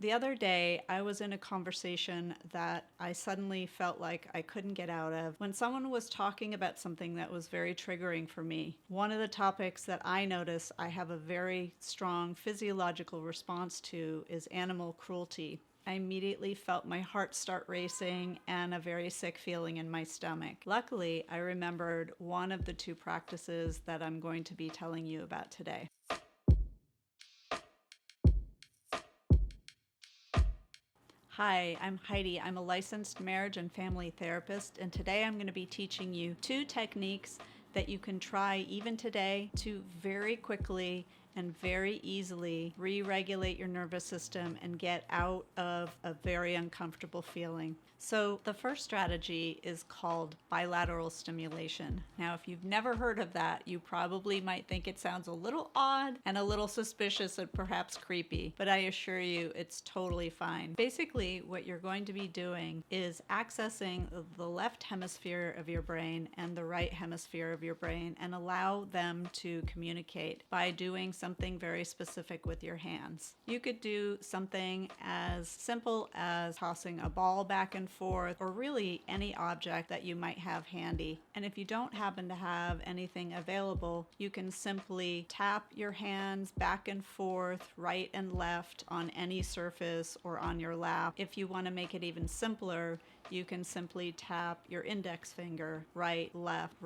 The other day, I was in a conversation that I suddenly felt like I couldn't get out of when someone was talking about something that was very triggering for me. One of the topics that I notice I have a very strong physiological response to is animal cruelty. I immediately felt my heart start racing and a very sick feeling in my stomach. Luckily, I remembered one of the two practices that I'm going to be telling you about today. Hi, I'm Heidi. I'm a licensed marriage and family therapist, and today I'm going to be teaching you two techniques that you can try even today to very quickly and very easily re-regulate your nervous system and get out of a very uncomfortable feeling. So the first strategy is called bilateral stimulation. Now, if you've never heard of that, you probably might think it sounds a little odd and a little suspicious and perhaps creepy, but I assure you it's totally fine. Basically, what you're going to be doing is accessing the left hemisphere of your brain and the right hemisphere of your brain and allow them to communicate by doing something very specific with your hands. You could do something as simple as tossing a ball back and forth, or really any object that you might have handy. And if you don't happen to have anything available, you can simply tap your hands back and forth, right and left on any surface or on your lap. If you want to make it even simpler, you can simply tap your index finger, right, left,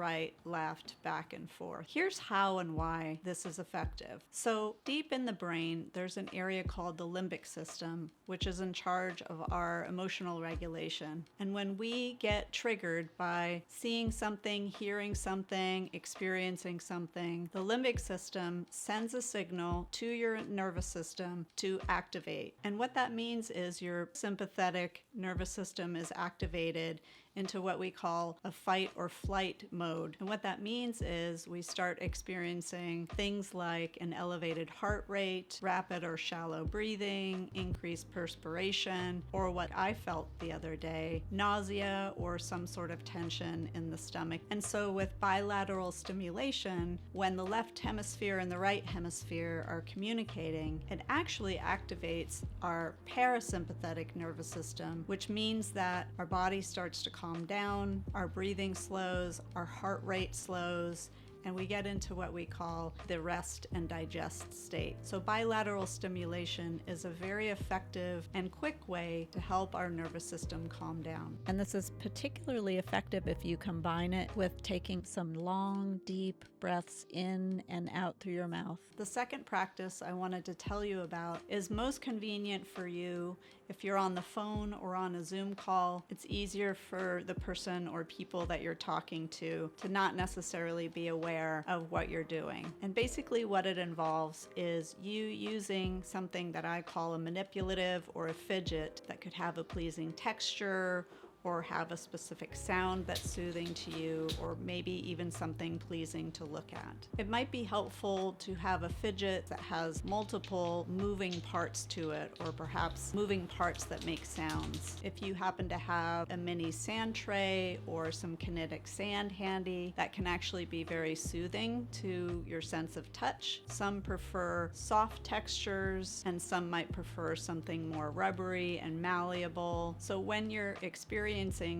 back and forth. Here's how and why this is effective. So deep in the brain, there's an area called the limbic system, which is in charge of our emotional regulation. And when we get triggered by seeing something, hearing something, experiencing something, the limbic system sends a signal to your nervous system to activate. And what that means is your sympathetic nervous system is activated into what we call a fight or flight mode. And what that means is we start experiencing things like an elevated heart rate, rapid or shallow breathing, increased perspiration, or what I felt the other day, nausea or some sort of tension in the stomach. And so with bilateral stimulation, when the left hemisphere and the right hemisphere are communicating, it actually activates our parasympathetic nervous system, which means that our body starts to calm down, our breathing slows, our heart rate slows, and we get into what we call the rest and digest state. So bilateral stimulation is a very effective and quick way to help our nervous system calm down. And this is particularly effective if you combine it with taking some long, deep breaths in and out through your mouth. The second practice I wanted to tell you about is most convenient for you if you're on the phone or on a Zoom call. It's easier for the person or people that you're talking to not necessarily be aware of what you're doing. And basically what it involves is you using something that I call a manipulative or a fidget that could have a pleasing texture or have a specific sound that's soothing to you, or maybe even something pleasing to look at. It might be helpful to have a fidget that has multiple moving parts to it, or perhaps moving parts that make sounds. If you happen to have a mini sand tray or some kinetic sand handy, that can actually be very soothing to your sense of touch. Some prefer soft textures, and some might prefer something more rubbery and malleable. So when you're experiencing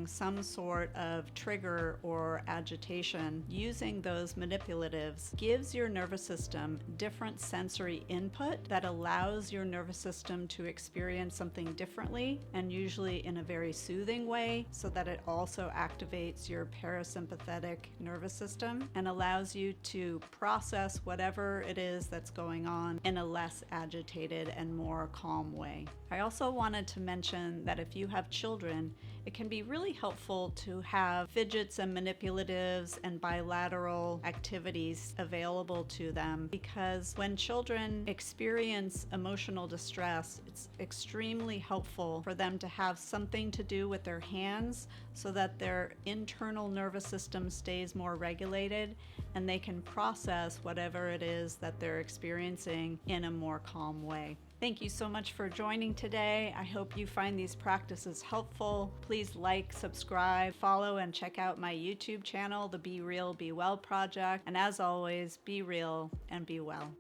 some sort of trigger or agitation, using those manipulatives gives your nervous system different sensory input that allows your nervous system to experience something differently, and usually in a very soothing way, so that it also activates your parasympathetic nervous system and allows you to process whatever it is that's going on in a less agitated and more calm way. I also wanted to mention that if you have children, it can be really helpful to have fidgets and manipulatives and bilateral activities available to them, because when children experience emotional distress, it's extremely helpful for them to have something to do with their hands so that their internal nervous system stays more regulated and they can process whatever it is that they're experiencing in a more calm way. Thank you so much for joining today. I hope you find these practices helpful. Please like, subscribe, follow, and check out my YouTube channel, the Be Real, Be Well Project. And as always, be real and be well.